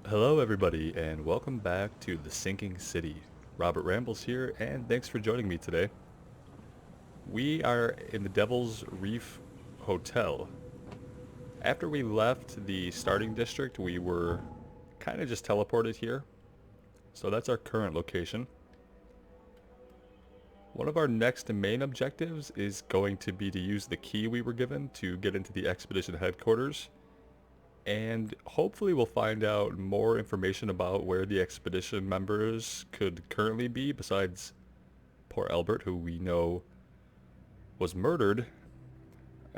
Hello everybody and welcome back to The Sinking City. Robert Rambles here and thanks for joining me today. We are in the Devil's Reef Hotel. After we left the starting district, we were kind of just teleported here. So that's our current location. One of our next main objectives is going to be to use the key we were given to get into the expedition headquarters. And hopefully we'll find out more information about where the expedition members could currently be besides poor Albert, who we know was murdered.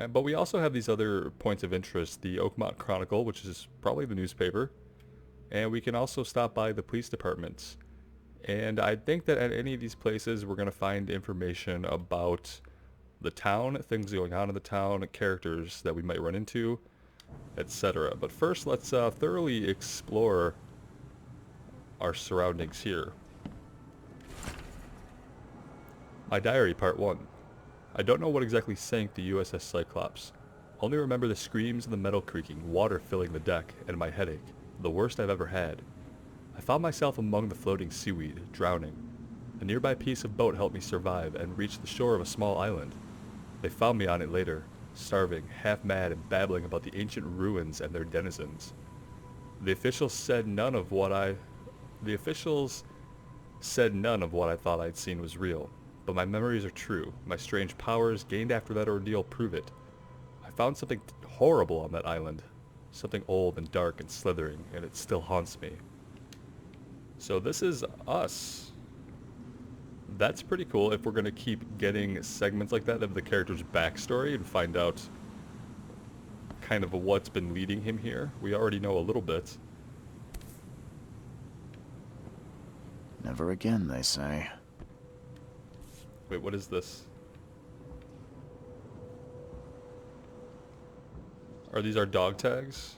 But we also have these other points of interest, the Oakmont Chronicle, which is probably the newspaper, and we can also stop by the police department. And I think that at any of these places we're going to find information about the town, things going on in the town, characters that we might run into, etc. But first, let's thoroughly explore our surroundings here. My diary, part 1. I don't know what exactly sank the USS Cyclops. Only remember the screams and the metal creaking, water filling the deck, and my headache, the worst I've ever had. I found myself among the floating seaweed, drowning. A nearby piece of boat helped me survive and reach the shore of a small island. They found me on it later, starving, half-mad, and babbling about the ancient ruins and their denizens. The officials said none of what I thought I'd seen was real, but my memories are true. My strange powers gained after that ordeal prove it. I found something horrible on that island, something old and dark and slithering, and it still haunts me. So this is us. That's pretty cool if we're going to keep getting segments like that of the character's backstory and find out kind of what's been leading him here. We already know a little bit. Never again, they say. Wait, what is this? Are these our dog tags?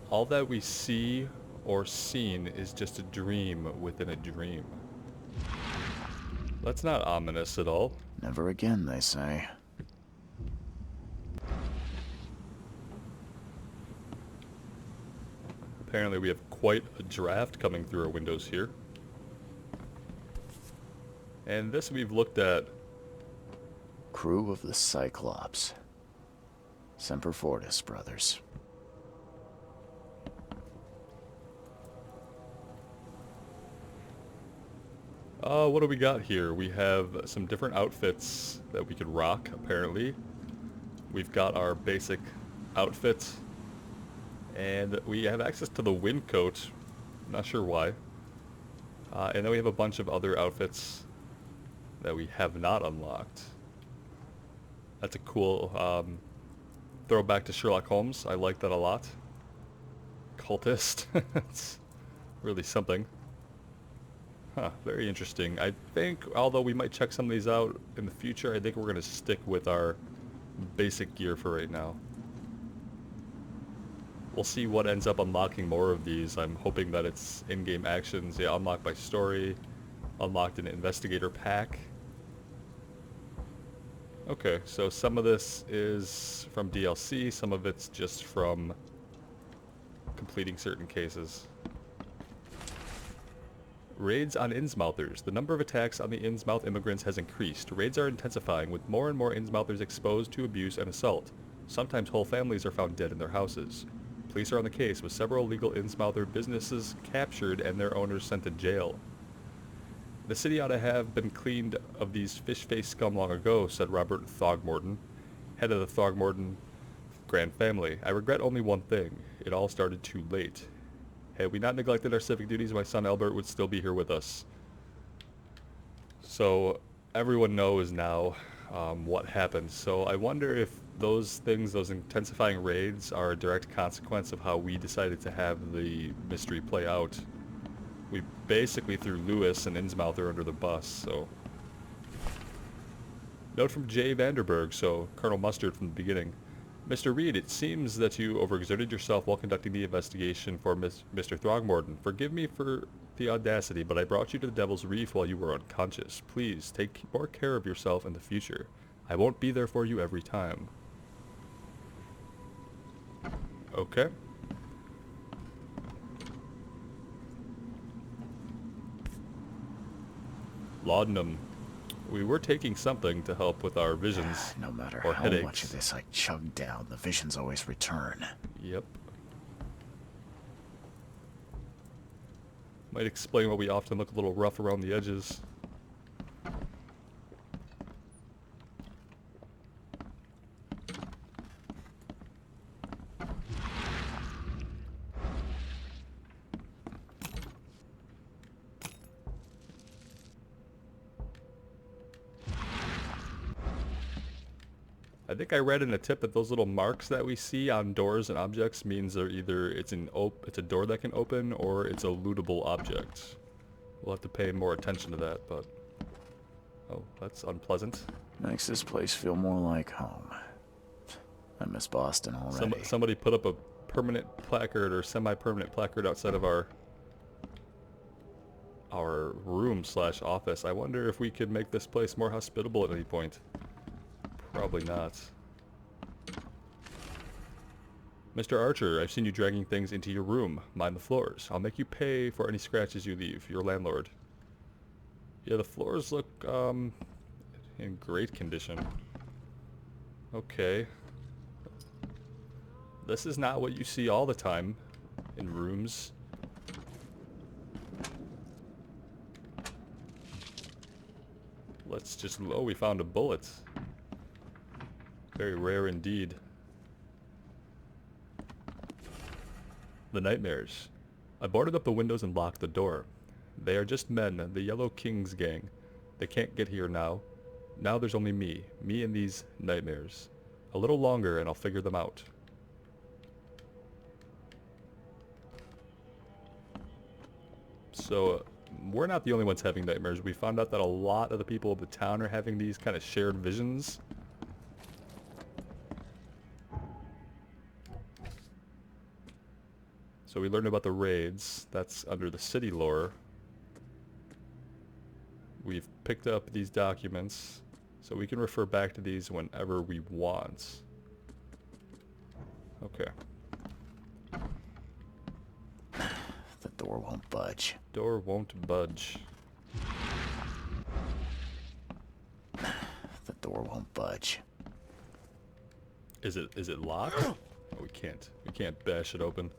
All that we see or seen is just a dream within a dream. That's not ominous at all. Never again, they say. Apparently we have quite a draft coming through our windows here. And this we've looked at. Crew of the Cyclops. Semper Fortis, brothers. What do we got here? We have some different outfits that we could rock, apparently. We've got our basic outfit. And we have access to the wind coat. Not sure why. And then we have a bunch of other outfits that we have not unlocked. That's a cool throwback to Sherlock Holmes. I like that a lot. Cultist. It's really something. Huh, very interesting. I think, although we might check some of these out in the future, I think we're going to stick with our basic gear for right now. We'll see what ends up unlocking more of these. I'm hoping that it's in-game actions, yeah, unlocked by story, unlocked in investigator pack. Okay, so some of this is from DLC, some of it's just from completing certain cases. Raids on Innsmouthers. The number of attacks on the Innsmouth immigrants has increased. Raids are intensifying, with more and more Innsmouthers exposed to abuse and assault. Sometimes whole families are found dead in their houses. Police are on the case, with several illegal Innsmouther businesses captured and their owners sent to jail. The city ought to have been cleaned of these fish-faced scum long ago, said Robert Throgmorton, head of the Throgmorton Grand Family. I regret only one thing. It all started too late. Had we not neglected our civic duties, my son Albert would still be here with us. So everyone knows now what happened. So I wonder if those things, those intensifying raids, are a direct consequence of how we decided to have the mystery play out. We basically threw Lewis and Innsmouther under the bus, so... Note from J. Vanderberg, so Colonel Mustard from the beginning. Mr. Reed, it seems that you overexerted yourself while conducting the investigation for Mr. Throgmorton. Forgive me for the audacity, but I brought you to the Devil's Reef while you were unconscious. Please, take more care of yourself in the future. I won't be there for you every time. Okay. Laudanum. We were taking something to help with our visions No matter or how much of headaches. this I chug down, the visions always return. Yep. Might explain why we often look a little rough around the edges. I think I read in a tip that those little marks that we see on doors and objects means they're either it's a door that can open or it's a lootable object. We'll have to pay more attention to that, but oh, that's unpleasant. Makes this place feel more like home. I miss Boston already. Somebody put up a permanent placard or semi-permanent placard outside of our room / office. I wonder if we could make this place more hospitable at any point. Probably not. Mr. Archer, I've seen you dragging things into your room. Mind the floors. I'll make you pay for any scratches you leave. Your landlord. Yeah, the floors look, in great condition. Okay. This is not what you see all the time in rooms. Let's just... Oh, we found a bullet. Very rare indeed. The nightmares. I boarded up the windows and locked the door. They are just men, the Yellow King's gang. They can't get here now. Now there's only me. Me and these nightmares. A little longer and I'll figure them out. So, we're not the only ones having nightmares. We found out that a lot of the people of the town are having these kind of shared visions. So we learned about the raids. That's under the city lore. We've picked up these documents, so we can refer back to these whenever we want. Okay. The door won't budge. Door won't budge. The door won't budge. Is it locked? Oh, we can't bash it open.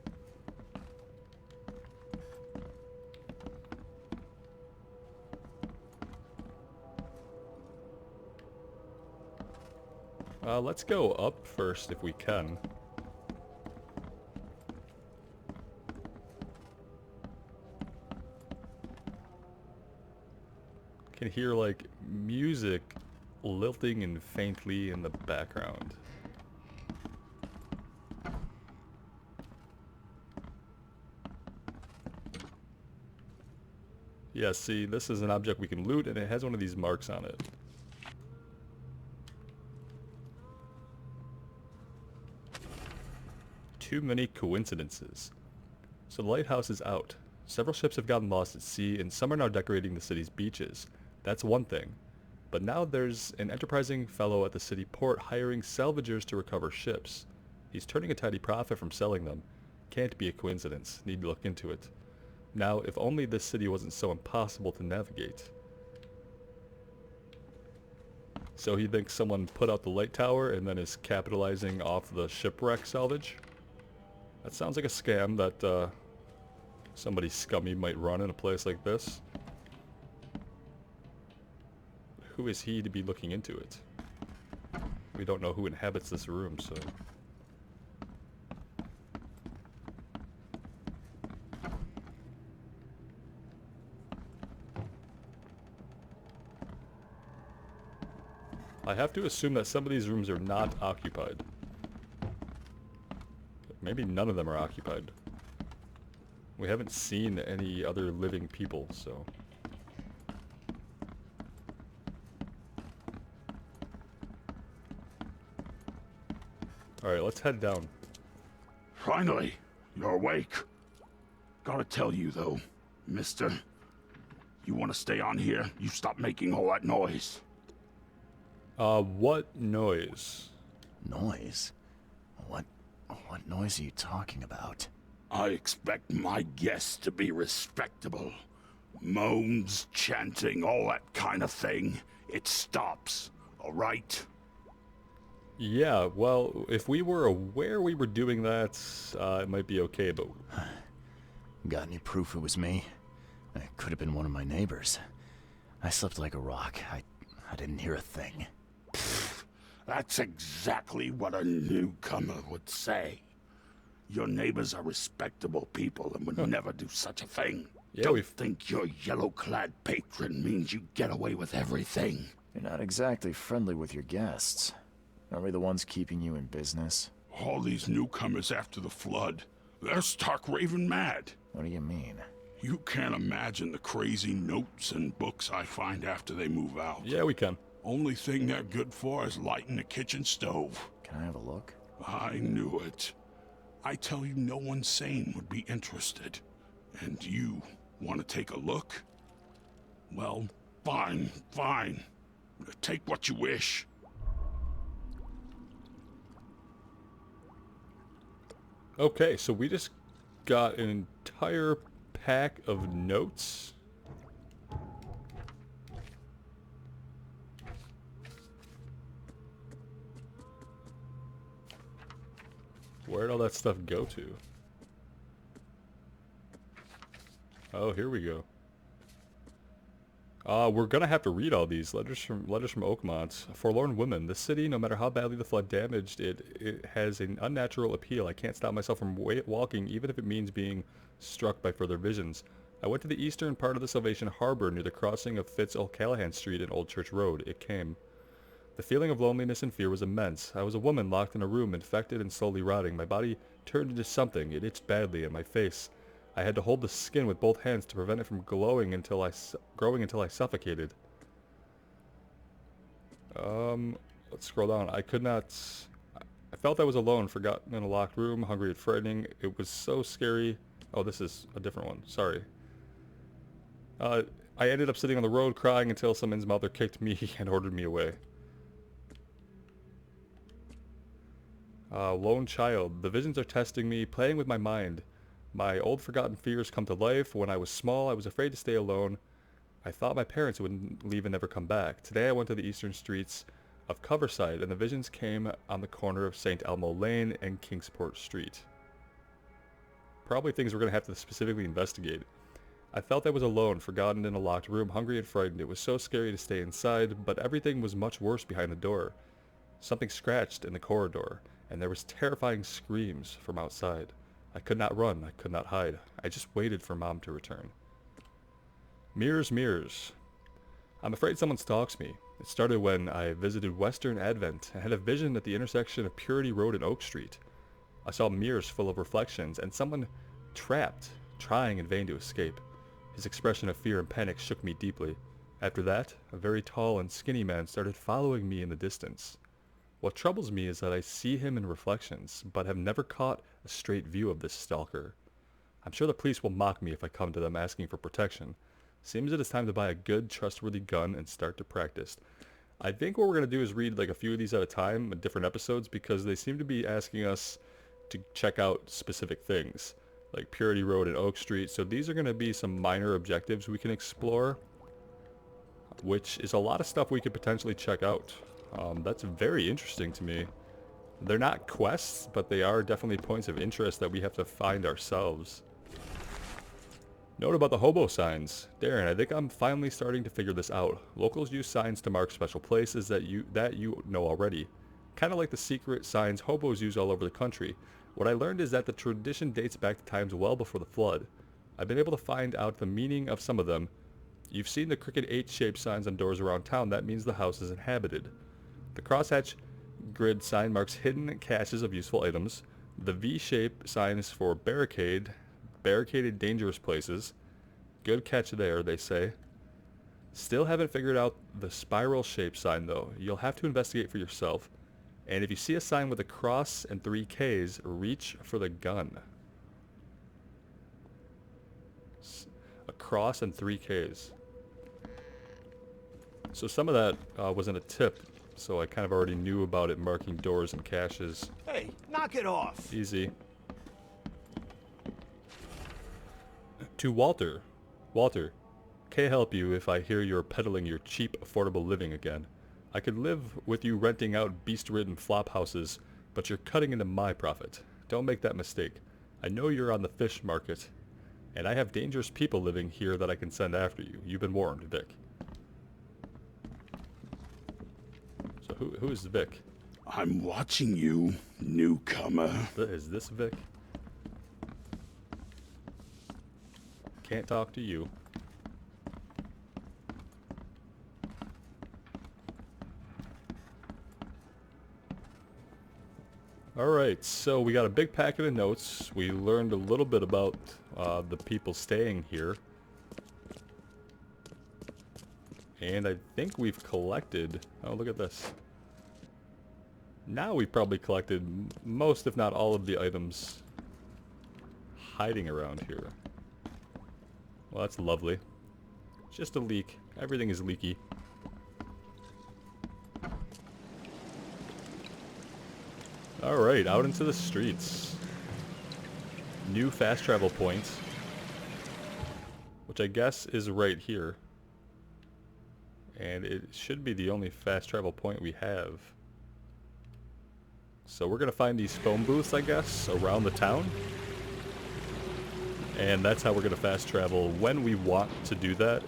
Let's go up first if we can. Can hear like music lilting and faintly in the background. Yeah, see, this is an object we can loot and it has one of these marks on it. Too many coincidences. So the lighthouse is out. Several ships have gotten lost at sea and some are now decorating the city's beaches. That's one thing. But now there's an enterprising fellow at the city port hiring salvagers to recover ships. He's turning a tidy profit from selling them. Can't be a coincidence. Need to look into it. Now, if only this city wasn't so impossible to navigate. So he thinks someone put out the light tower and then is capitalizing off the shipwreck salvage? That sounds like a scam that somebody scummy might run in a place like this. Who is he to be looking into it? We don't know who inhabits this room, so... I have to assume that some of these rooms are not occupied. Maybe none of them are occupied. We haven't seen any other living people, so... Alright, let's head down. Finally, you're awake. Gotta tell you though, mister. You wanna stay on here, you stop making all that noise. What noise? Noise? What noise are you talking about? I expect my guests to be respectable. Moans, chanting, all that kind of thing. It stops, all right? Yeah, well, if we were aware we were doing that, it might be okay, but... Got any proof it was me? It could have been one of my neighbors. I slept like a rock. I didn't hear a thing. That's exactly what a newcomer would say. Your neighbors are respectable people and would never do such a thing. Yeah, Don't think your yellow-clad patron means you get away with everything. You're not exactly friendly with your guests. Aren't we the ones keeping you in business? All these newcomers after the flood, they're stark raving mad. What do you mean? You can't imagine the crazy notes and books I find after they move out. Yeah, we can. Only thing they're good for is lighting the kitchen stove. Can I have a look? I knew it. I tell you, no one sane would be interested. And you want to take a look? Well, fine, fine. Take what you wish. Okay, so we just got an entire pack of notes. Where'd all that stuff go to? Oh, here we go. We're gonna have to read all these letters from Oakmont. Forlorn women. The city, no matter how badly the flood damaged it has an unnatural appeal. I can't stop myself from walking, even if it means being struck by further visions. I went to the eastern part of the Salvation Harbor near the crossing of Fitz O'Callahan Street and Old Church Road. It came. The feeling of loneliness and fear was immense. I was a woman locked in a room, infected and slowly rotting. My body turned into something. It itched badly, and my face. I had to hold the skin with both hands to prevent it from growing until I suffocated. Let's scroll down. I felt I was alone, forgotten in a locked room, hungry and frightening. It was so scary. Oh, this is a different one. Sorry. I ended up sitting on the road crying until someone's mother kicked me and ordered me away. Lone child. The visions are testing me, playing with my mind. My old forgotten fears come to life. When I was small, I was afraid to stay alone. I thought my parents wouldn't leave and never come back. Today I went to the eastern streets of Coverside, and the visions came on the corner of St. Elmo Lane and Kingsport Street. Probably things we're going to have to specifically investigate. I felt I was alone, forgotten in a locked room, hungry and frightened. It was so scary to stay inside, but everything was much worse behind the door. Something scratched in the corridor, and there was terrifying screams from outside. I could not run, I could not hide. I just waited for Mom to return. Mirrors, mirrors. I'm afraid someone stalks me. It started when I visited Western Advent and had a vision at the intersection of Purity Road and Oak Street. I saw mirrors full of reflections and someone trapped, trying in vain to escape. His expression of fear and panic shook me deeply. After that, a very tall and skinny man started following me in the distance. What troubles me is that I see him in reflections, but have never caught a straight view of this stalker. I'm sure the police will mock me if I come to them asking for protection. Seems it is time to buy a good, trustworthy gun and start to practice. I think what we're going to do is read like a few of these at a time, different episodes, because they seem to be asking us to check out specific things, like Purity Road and Oak Street. So these are going to be some minor objectives we can explore, which is a lot of stuff we could potentially check out. That's very interesting to me. They're not quests, but they are definitely points of interest that we have to find ourselves. Note about the hobo signs. Darren, I think I'm finally starting to figure this out. Locals use signs to mark special places that you know already. Kind of like the secret signs hobos use all over the country. What I learned is that the tradition dates back to times well before the flood. I've been able to find out the meaning of some of them. You've seen the crooked H-shaped signs on doors around town. That means the house is inhabited. The crosshatch grid sign marks hidden caches of useful items. The V-shape sign is for barricaded dangerous places. Good catch there, they say. Still haven't figured out the spiral-shaped sign though. You'll have to investigate for yourself. And if you see a sign with a cross and 3 Ks, reach for the gun. A cross and 3 Ks. So some of that wasn't a tip. so I kind of already knew about it marking doors and caches. Hey, knock it off! Easy. To Walter. Walter, can't help you if I hear you're peddling your cheap, affordable living again. I could live with you renting out beast-ridden flop houses, but you're cutting into my profit. Don't make that mistake. I know you're on the fish market, and I have dangerous people living here that I can send after you. You've been warned, Vic. So who is Vic? I'm watching you, newcomer. Is this Vic? Can't talk to you. Alright, so we got a big packet of notes. We learned a little bit about the people staying here. And I think we've collected... Oh, look at this. Now we've probably collected most, if not all, of the items hiding around here. Well, that's lovely. Just a leak. Everything is leaky. Alright, out into the streets. New fast travel point. Which I guess is right here. And it should be the only fast travel point we have. So we're gonna find these phone booths, I guess, around the town. And that's how we're gonna fast travel when we want to do that.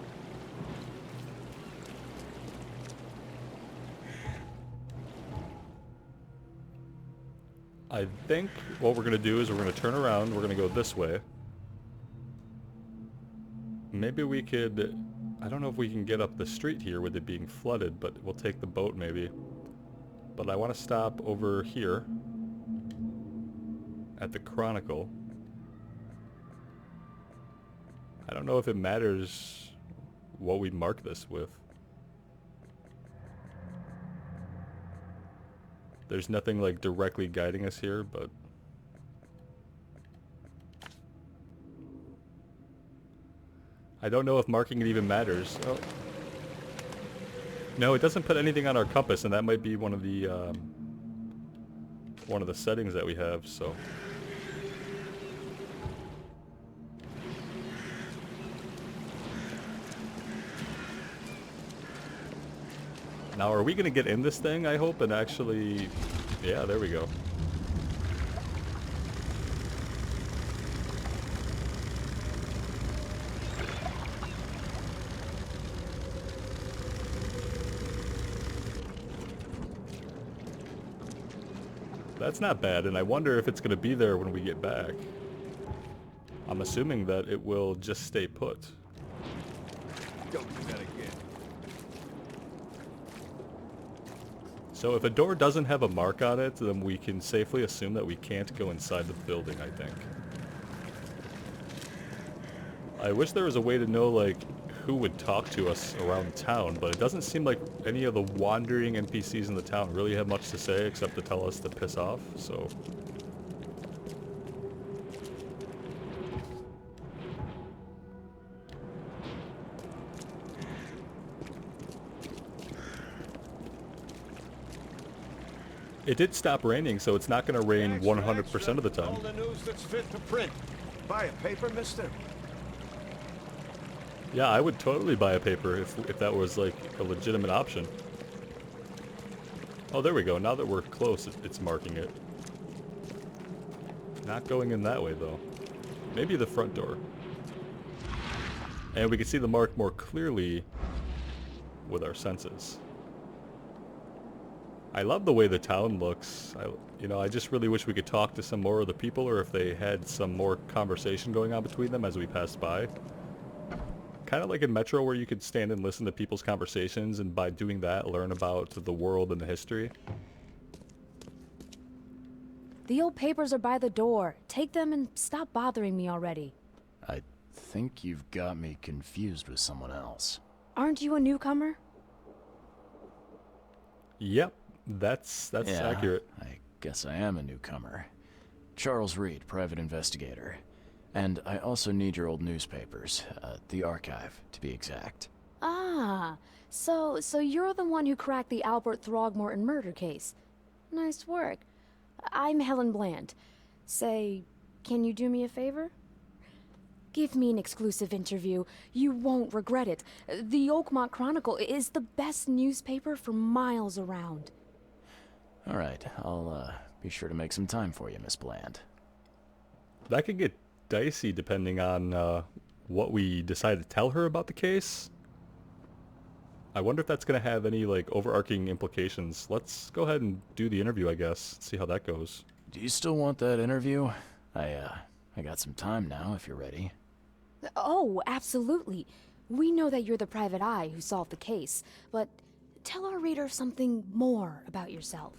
I think what we're gonna do is we're gonna turn around, we're gonna go this way. Maybe we could, I don't know if we can get up the street here with it being flooded, but we'll take the boat maybe. But I want to stop over here at the Chronicle. I don't know if it matters what we mark this with. There's nothing like directly guiding us here, but I don't know if marking it even matters. Oh. No, it doesn't put anything on our compass, and that might be one of the settings that we have, so. Now, are we going to get in this thing, I hope, and actually... Yeah, there we go. That's not bad, and I wonder if it's going to be there when we get back. I'm assuming that it will just stay put. Don't do that again. So if a door doesn't have a mark on it, then we can safely assume that we can't go inside the building, I think. I wish there was a way to know, like, who would talk to us around town, but it doesn't seem like any of the wandering NPCs in the town really have much to say except to tell us to piss off, so... It did stop raining, so it's not going to rain 100% of the time. All the news that's fit to print. Buy a paper, mister? Yeah, I would totally buy a paper if that was, like, a legitimate option. Oh, there we go. Now that we're close, it's marking it. Not going in that way, though. Maybe the front door. And we can see the mark more clearly with our senses. I love the way the town looks. I just really wish we could talk to some more of the people, or if they had some more conversation going on between them as we passed by. Kind of like in Metro, where you could stand and listen to people's conversations, and by doing that, learn about the world and the history. The old papers are by the door. Take them and stop bothering me already. I think you've got me confused with someone else. Aren't you a newcomer? Yep, that's Yeah, accurate. I guess I am a newcomer. Charles Reed, private investigator. And I also need your old newspapers, the archive, to be exact. Ah, Ah, so you're the one who cracked the Albert Throgmorton murder case. Nice work. I'm Helen Bland. Say, can you do me a favor? Give me an exclusive interview. You won't regret it. The Oakmont Chronicle is the best newspaper for miles around. All right, I'll be sure to make some time for you, Miss Bland. That could get dicey depending on what we decide to tell her about the case. I wonder if that's going to have any, like, overarching implications. Let's go ahead and do the interview, I guess. See how that goes. Do you still want that interview? I got some time now, if you're ready. Oh, absolutely. We know that you're the private eye who solved the case, but tell our readers something more about yourself.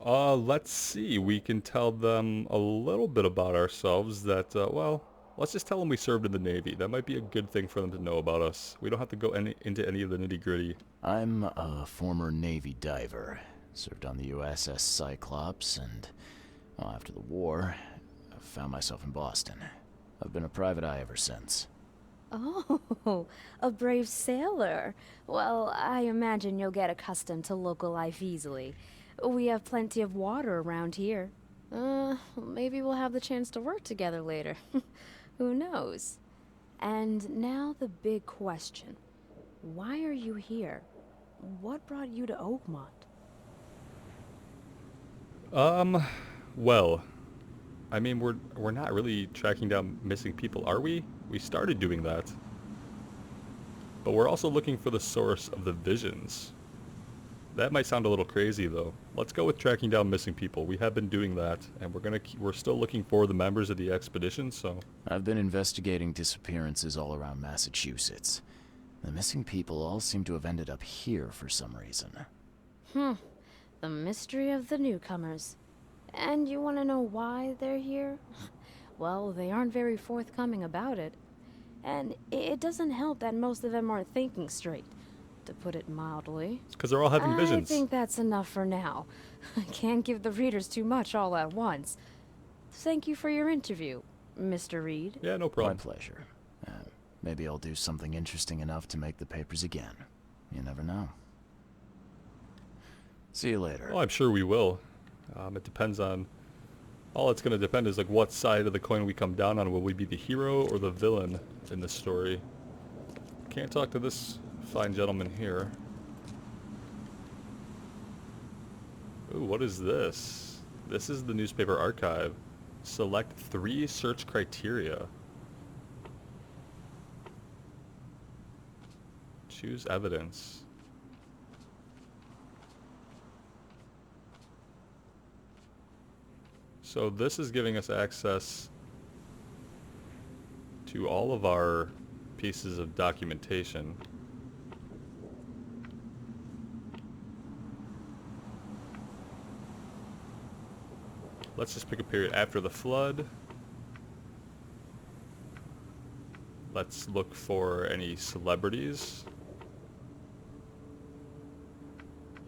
Let's see. We can tell them a little bit about ourselves that, well, let's just tell them we served in the Navy. That might be a good thing for them to know about us. We don't have to go into any of the nitty-gritty. I'm a former Navy diver. Served on the USS Cyclops, and well, after the war, I found myself in Boston. I've been a private eye ever since. Oh, a brave sailor. Well, I imagine you'll get accustomed to local life easily. We have plenty of water around here. Maybe we'll have the chance to work together later. Who knows? And now the big question. Why are you here? What brought you to Oakmont? Well, I mean, we're not really tracking down missing people, are we? We started doing that. But we're also looking for the source of the visions. That might sound a little crazy, though. Let's go with tracking down missing people. We have been doing that, and we're still looking for the members of the expedition, so... I've been investigating disappearances all around Massachusetts. The missing people all seem to have ended up here for some reason. The mystery of the newcomers. And you want to know why they're here? Well, they aren't very forthcoming about it. And it doesn't help that most of them aren't thinking straight, to put it mildly. Because they're all having visions. I think that's enough for now. I can't give the readers too much all at once. Thank you for your interview, Mr. Reed. Yeah, no problem. My pleasure. Maybe I'll do something interesting enough to make the papers again. You never know. See you later. Well, I'm sure we will. It depends on... All it's going to depend is, like, what side of the coin we come down on. Will we be the hero or the villain in this story? Can't talk to this fine gentleman here. Ooh, what is this? This is the newspaper archive. Select 3 search criteria. Choose evidence. So this is giving us access to all of our pieces of documentation. Let's just pick a period after the flood. Let's look for any celebrities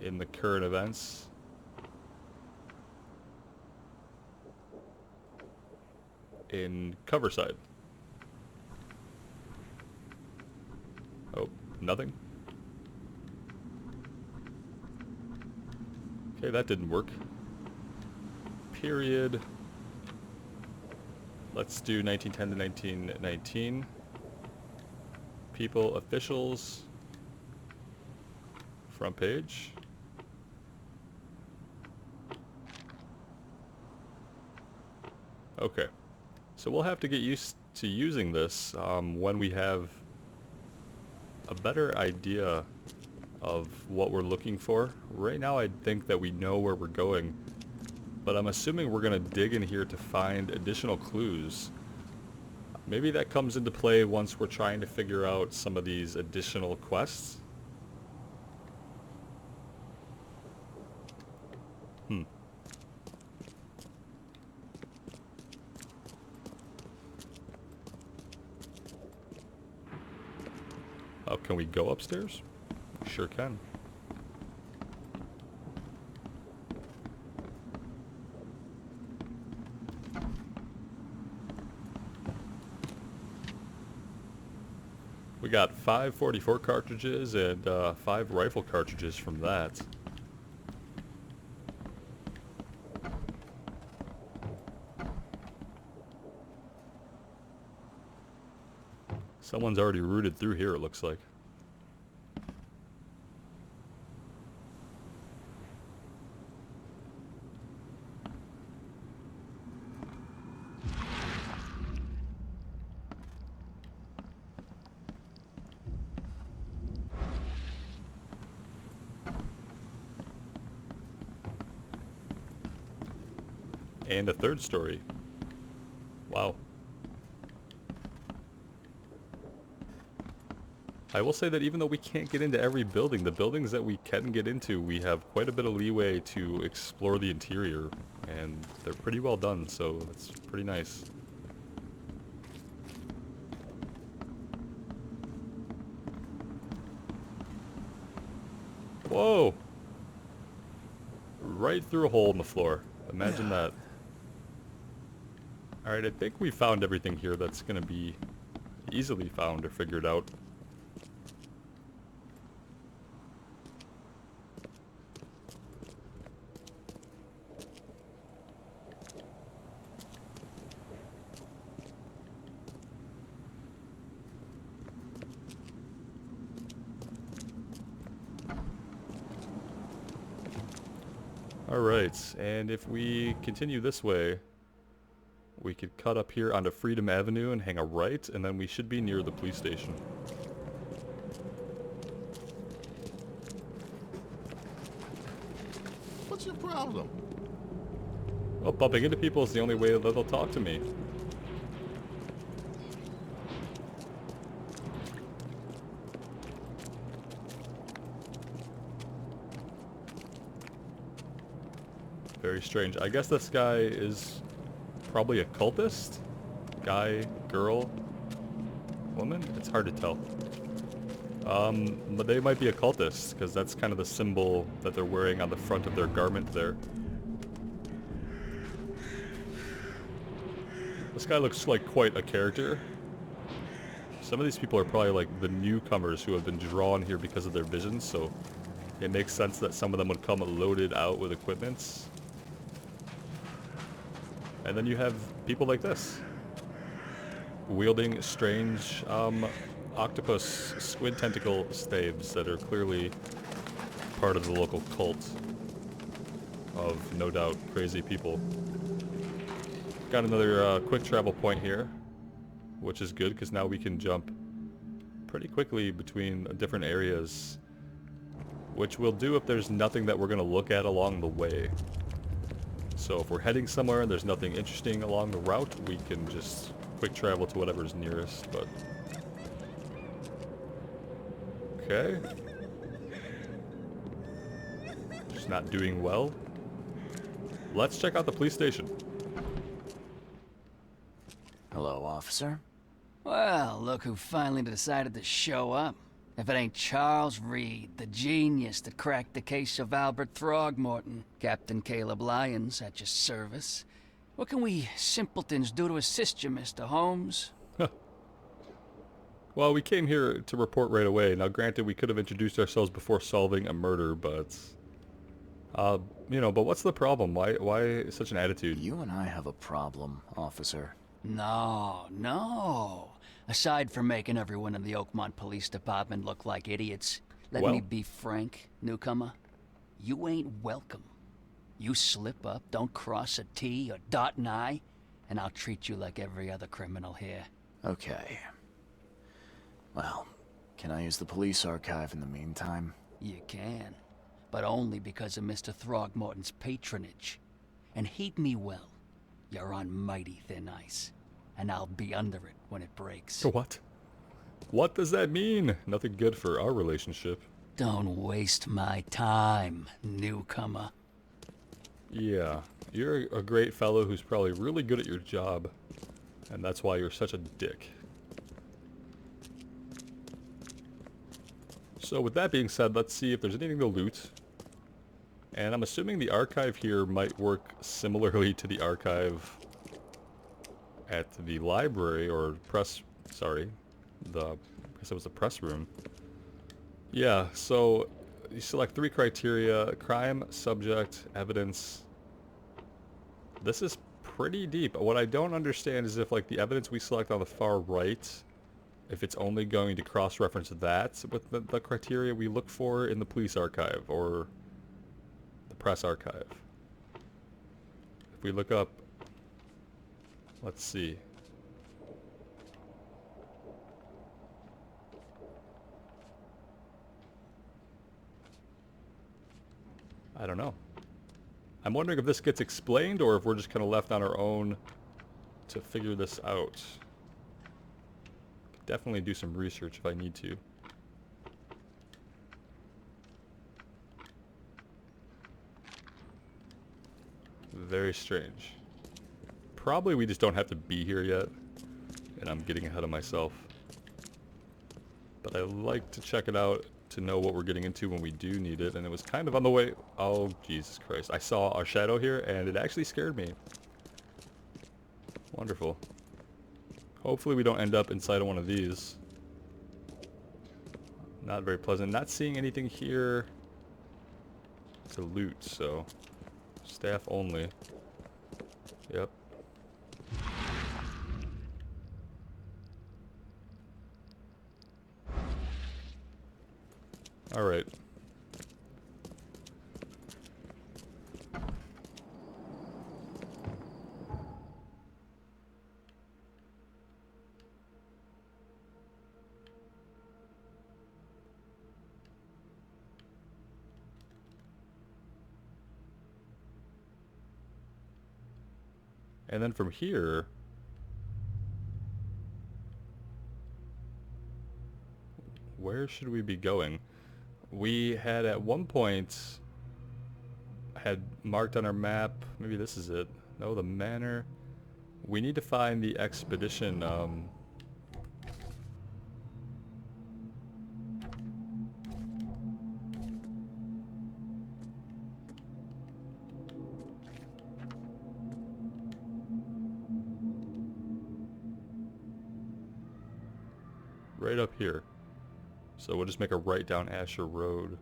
in the current events. In Coverside. Oh, nothing? Okay, that didn't work. Period. Let's do 1910 to 1919. People, officials. Front page. Okay. So we'll have to get used to using this when we have a better idea of what we're looking for. Right now I think that we know where we're going, but I'm assuming we're going to dig in here to find additional clues. Maybe that comes into play once we're trying to figure out some of these additional quests. Oh, can we go upstairs? Sure can. We got 544 cartridges and 5 rifle cartridges from that. Someone's already rooted through here, it looks like. And a third story. Wow. I will say that even though we can't get into every building, the buildings that we can get into, we have quite a bit of leeway to explore the interior, and they're pretty well done, so it's pretty nice. Whoa! Right through a hole in the floor. Imagine that. Alright, I think we found everything here that's gonna be easily found or figured out. Alright, and if we continue this way, we could cut up here onto Freedom Avenue and hang a right, and then we should be near the police station. What's your problem? Well, bumping into people is the only way that they'll talk to me. Very strange. I guess this guy is probably a cultist? Guy, girl, woman? It's hard to tell. But they might be a cultist, because that's kind of the symbol that they're wearing on the front of their garment there. This guy looks like quite a character. Some of these people are probably like the newcomers who have been drawn here because of their visions, so it makes sense that some of them would come loaded out with equipments. And then you have people like this, wielding strange octopus squid tentacle staves that are clearly part of the local cult of, no doubt, crazy people. Got another quick travel point here, which is good because now we can jump pretty quickly between different areas, which we'll do if there's nothing that we're going to look at along the way. So if we're heading somewhere and there's nothing interesting along the route, we can just quick travel to whatever's nearest, but... Okay. Just not doing well. Let's check out the police station. Hello, officer. Well, look who finally decided to show up. If it ain't Charles Reed, the genius that cracked the case of Albert Throgmorton. Captain Caleb Lyons at your service. What can we simpletons do to assist you, Mr. Holmes? Well, we came here to report right away. Now, granted, we could have introduced ourselves before solving a murder, but... you know, but what's the problem? Why such an attitude? You and I have a problem, officer. No. Aside from making everyone in the Oakmont Police Department look like idiots, let Well- me be frank, newcomer. You ain't welcome. You slip up, don't cross a T or dot an I, and I'll treat you like every other criminal here. Okay. Well, can I use the police archive in the meantime? You can, but only because of Mr. Throgmorton's patronage. And heed me well, you're on mighty thin ice, and I'll be under it when it breaks. What? What does that mean? Nothing good for our relationship. Don't waste my time, newcomer. Yeah, you're a great fellow who's probably really good at your job, and that's why you're such a dick. So with that being said, let's see if there's anything to loot. And I'm assuming the archive here might work similarly to the archive at the library, or the guess it was the press room. Yeah, so you select 3 criteria: crime, subject, evidence. This is pretty deep. What I don't understand is if like the evidence we select on the far right, if it's only going to cross-reference that with the criteria we look for in the police archive or the press archive. If we look up, let's see. I don't know. I'm wondering if this gets explained or if we're just kind of left on our own to figure this out. Could definitely do some research if I need to. Very strange. Probably we just don't have to be here yet, and I'm getting ahead of myself. But I like to check it out to know what we're getting into when we do need it, and it was kind of on the way. Oh, Jesus Christ. I saw our shadow here, and it actually scared me. Wonderful. Hopefully we don't end up inside of one of these. Not very pleasant. Not seeing anything here to loot, so staff only. Yep. All right. And then from here, where should we be going? We had at one point had marked on our map, maybe this is it. No, the manor. We need to find the expedition. Right up here. So we'll just make a right down Asher Road.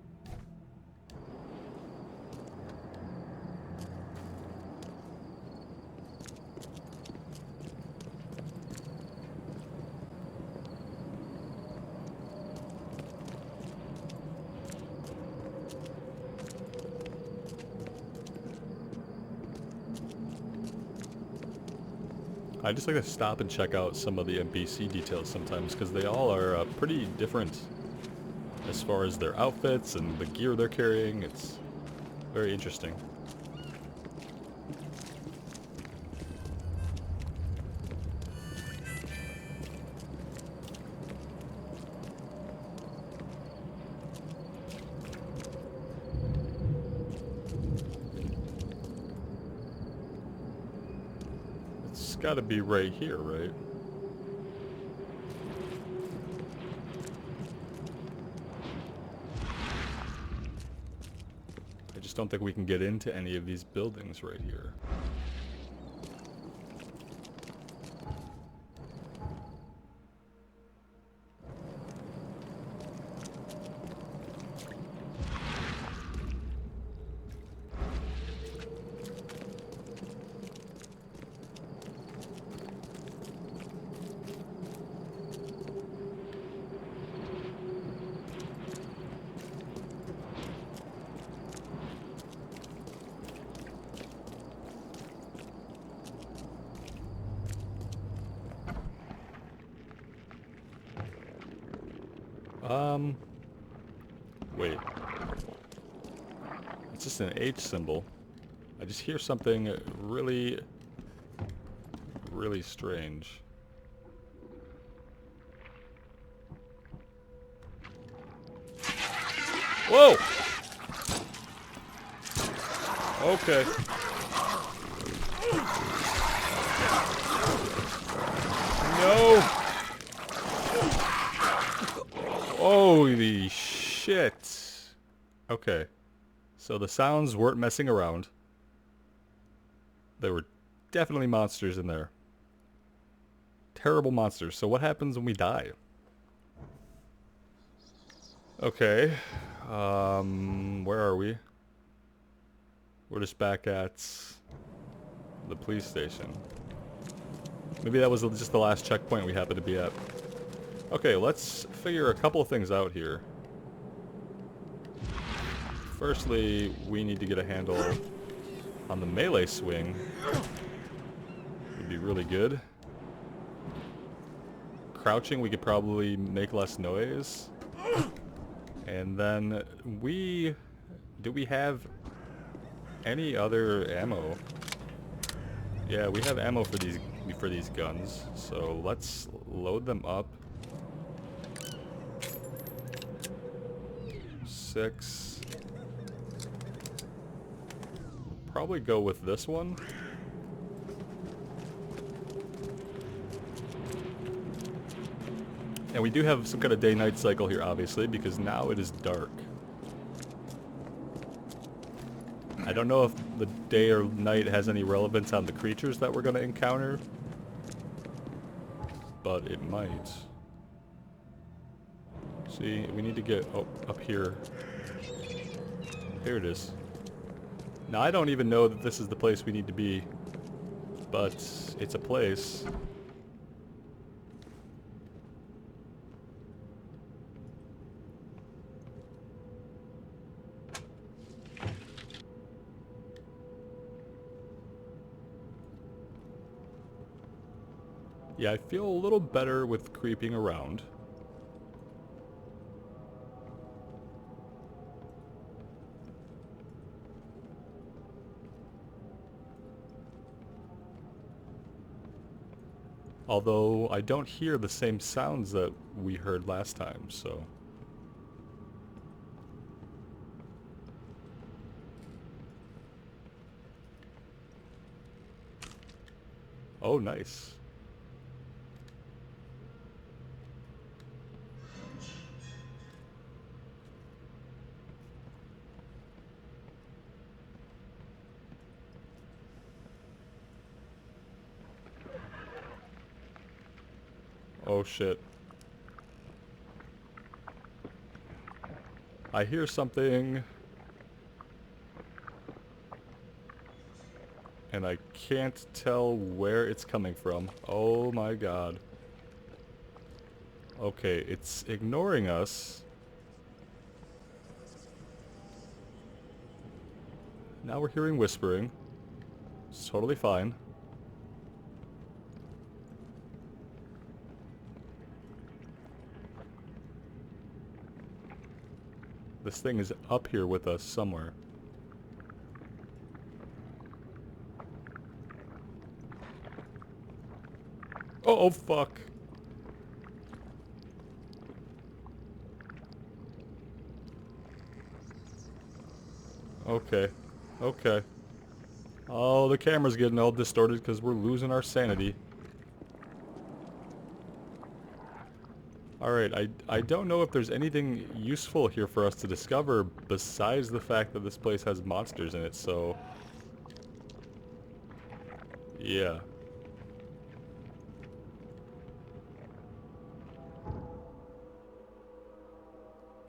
I just like to stop and check out some of the NPC details sometimes because they all are pretty different as far as their outfits and the gear they're carrying. It's very interesting. It's got to be right here, right? I just don't think we can get into any of these buildings right here. Wait. It's just an H symbol. I just hear something really, really strange. Whoa! Okay. No! Holy shit. Okay. So the sounds weren't messing around. There were definitely monsters in there. Terrible monsters. So what happens when we die? Okay. Where are we? We're just back at the police station. Maybe that was just the last checkpoint we happened to be at. Okay, let's figure a couple of things out here. Firstly, we need to get a handle on the melee swing. Would be really good. Crouching, we could probably make less noise. And then do we have any other ammo? Yeah, we have ammo for these guns. So let's load them up. 6. Probably go with this one. And we do have some kind of day-night cycle here, obviously, because now it is dark. I don't know if the day or night has any relevance on the creatures that we're going to encounter, but it might. See, we need to get up here. Here it is. Now, I don't even know that this is the place we need to be, but it's a place. Yeah, I feel a little better with creeping around. Although I don't hear the same sounds that we heard last time, so... Oh, nice. Oh shit. I hear something. And I can't tell where it's coming from. Oh my god. Okay, it's ignoring us. Now we're hearing whispering. It's totally fine. This thing is up here with us somewhere. Oh, fuck. Okay. Okay. Oh, the camera's getting all distorted because we're losing our sanity. Alright, I don't know if there's anything useful here for us to discover besides the fact that this place has monsters in it, so... yeah.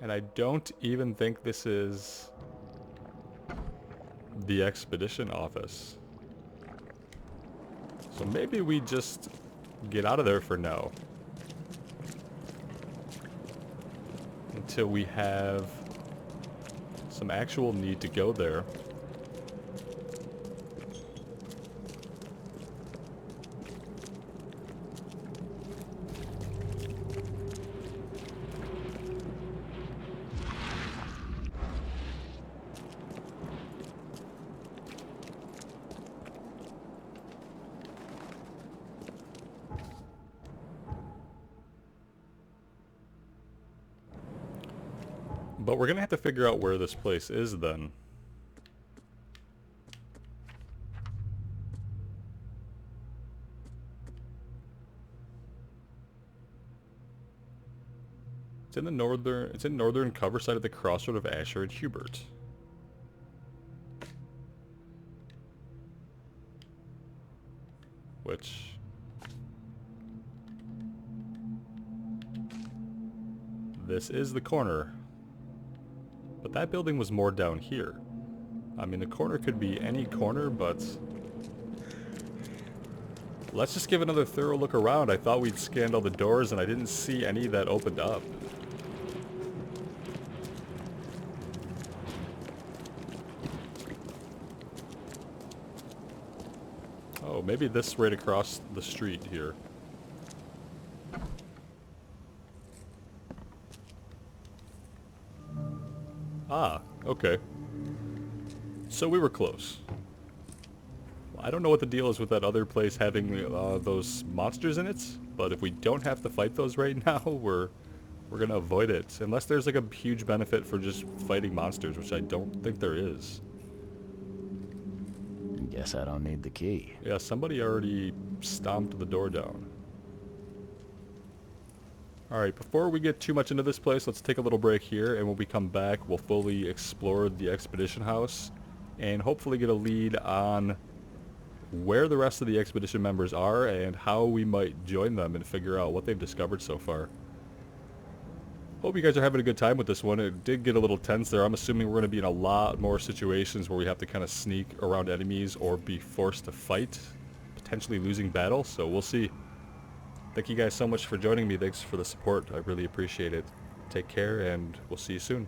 And I don't even think this is the expedition office. So maybe we just get out of there for now. Until we have some actual need to go there. But we're gonna have to figure out where this place is then. It's in northern cover side of the crossroad of Asher and Hubert. Which... this is the corner. But that building was more down here. I mean, the corner could be any corner, but... let's just give another thorough look around. I thought we'd scanned all the doors, and I didn't see any that opened up. Oh, maybe this right across the street here. Ah, okay. So we were close. I don't know what the deal is with that other place having those monsters in it, but if we don't have to fight those right now, we're gonna avoid it. Unless there's like a huge benefit for just fighting monsters, which I don't think there is. Guess I don't need the key. Yeah, somebody already stomped the door down. Alright, before we get too much into this place, let's take a little break here, and when we come back, we'll fully explore the expedition house, and hopefully get a lead on where the rest of the expedition members are, and how we might join them and figure out what they've discovered so far. Hope you guys are having a good time with this one. It did get a little tense there. I'm assuming we're going to be in a lot more situations where we have to kind of sneak around enemies or be forced to fight, potentially losing battle, so we'll see. Thank you guys so much for joining me. Thanks for the support. I really appreciate it. Take care, and we'll see you soon.